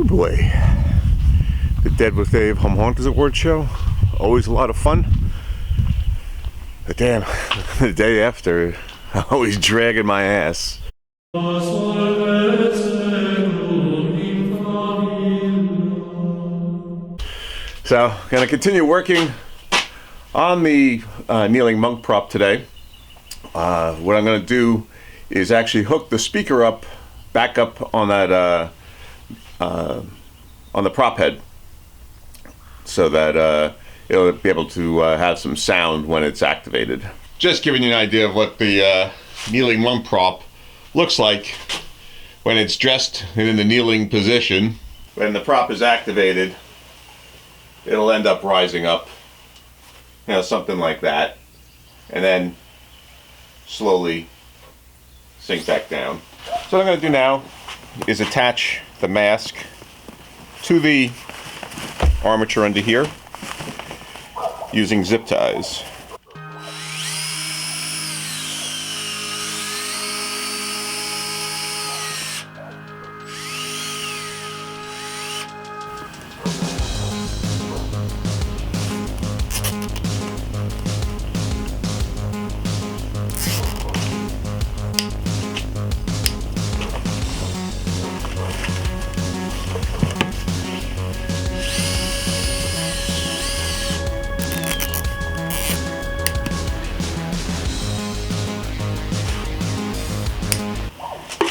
boy. The Dead with Dave Home Haunters Award show. Always a lot of fun. But damn, the day after, always dragging my ass. So, gonna continue working on the kneeling monk prop today. What I'm gonna do is actually hook the speaker up, back up on that on the prop head, so that it'll be able to have some sound when it's activated. Just giving you an idea of what the kneeling monk prop looks like when it's dressed and in the kneeling position. When the prop is activated, it'll end up rising up, you know, something like that, and then slowly sink back down. So what I'm going to do now is attach the mask to the armature under here using zip ties.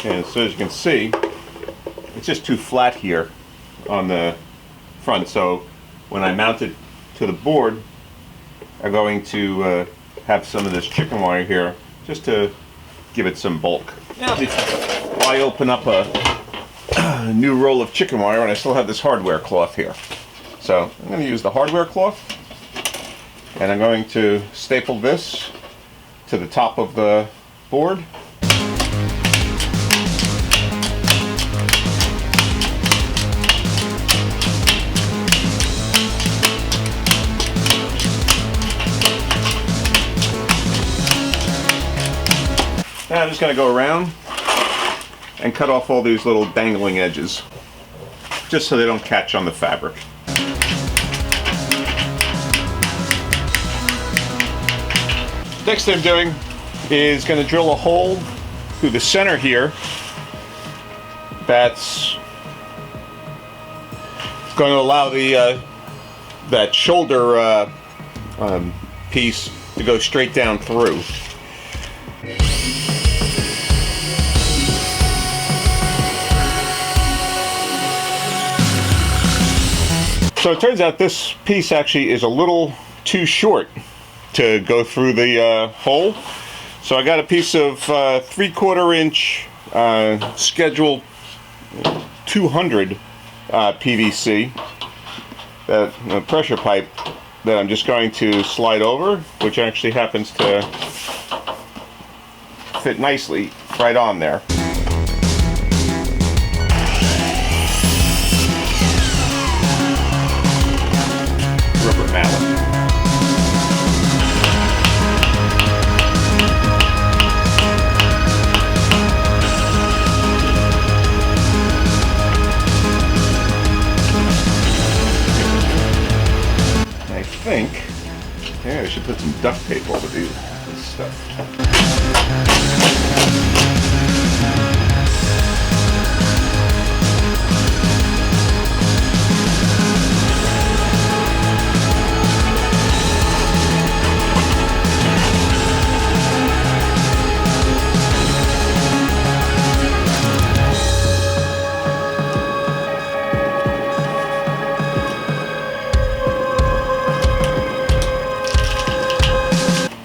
And so as you can see, it's just too flat here on the front, so when I mount it to the board, I'm going to have some of this chicken wire here just to give it some bulk. Now I open up a new roll of chicken wire, and I still have this hardware cloth here. So I'm going to use the hardware cloth, and I'm going to staple this to the top of the board. Now I'm just going to go around and cut off all these little dangling edges, just so they don't catch on the fabric. Next thing I'm doing is going to drill a hole through the center here that's going to allow the that shoulder piece to go straight down through. So it turns out this piece actually is a little too short to go through the hole. So I got a piece of 3/4 inch schedule 200 PVC, that pressure pipe that I'm just going to slide over, which actually happens to fit nicely right on there. Rubber mallet. I think, yeah, I should put some duct tape over this stuff.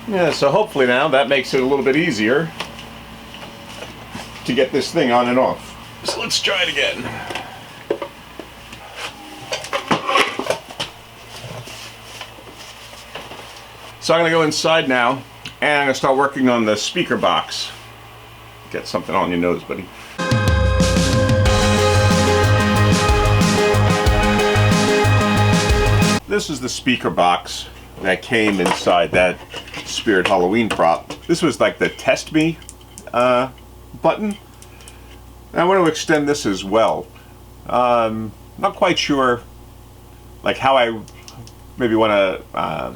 Yeah, so hopefully now that makes it a little bit easier to get this thing on and off. So let's try it again. So I'm going to go inside now, and I'm going to start working on the speaker box. Get something on your nose, buddy. This is the speaker box that came inside that Spirit Halloween prop. This was like the test me button. I want to extend this as well. not quite sure like how I maybe want to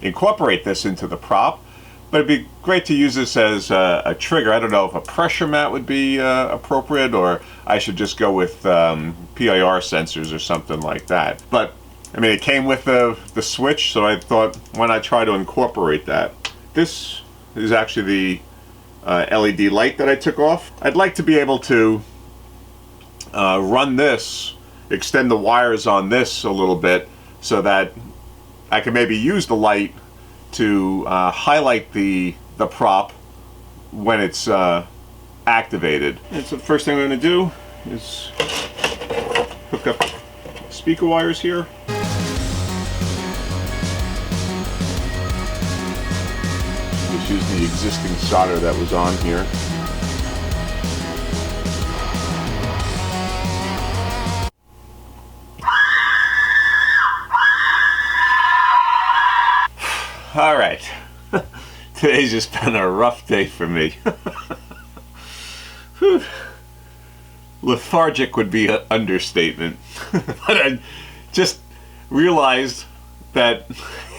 incorporate this into the prop, but it'd be great to use this as a trigger. I don't know if a pressure mat would be appropriate, or I should just go with PIR sensors or something like that. But I mean, it came with the switch, so I thought, why not try to incorporate that? This is actually the LED light that I took off. I'd like to be able to run this, extend the wires on this a little bit, so that I can maybe use the light to highlight the prop when it's activated. And so the first thing I'm going to do is hook up speaker wires here. Just use the existing solder that was on here. All right, today's just been a rough day for me. Lethargic would be an understatement. But I just realized that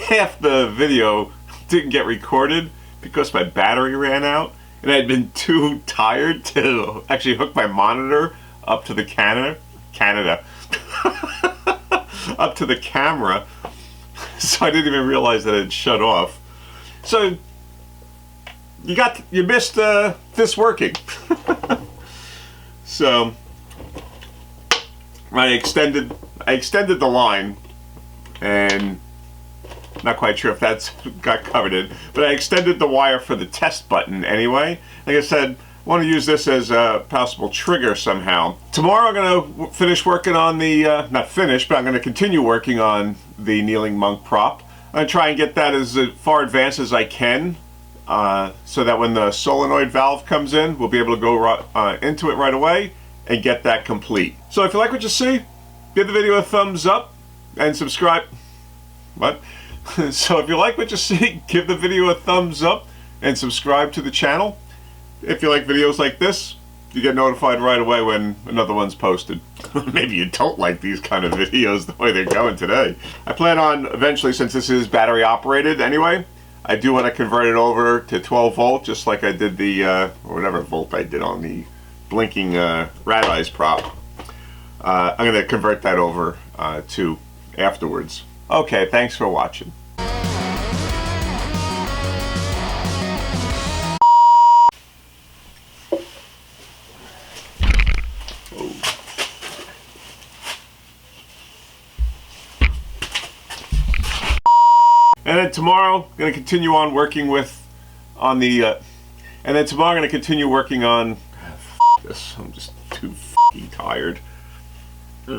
half the video didn't get recorded because my battery ran out, and I'd been too tired to actually hook my monitor up to the up to the camera. So I didn't even realize that it had shut off. So you missed this working. So I extended the line, and not quite sure if that's got covered in, but I extended the wire for the test button anyway. Like I said, I want to use this as a possible trigger somehow. Tomorrow I'm going to finish working on the, not finish, but I'm going to continue working on the kneeling monk prop. I'm going to try and get that as far advanced as I can, so that when the solenoid valve comes in, we'll be able to go into it right away and get that complete. So if you like what you see, give the video a thumbs up and subscribe. What? So if you like what you see, give the video a thumbs up and subscribe to the channel. If you like videos like this, you get notified right away when another one's posted. Maybe you don't like these kind of videos the way they're going today. I plan on eventually, since this is battery operated anyway, I do want to convert it over to 12 volt, just like I did the, or whatever volt I did on the blinking rat eyes prop. I'm going to convert that over to afterwards. Okay, thanks for watching. And then tomorrow, I'm going to continue on working on this. I'm just too f***ing tired. Ugh.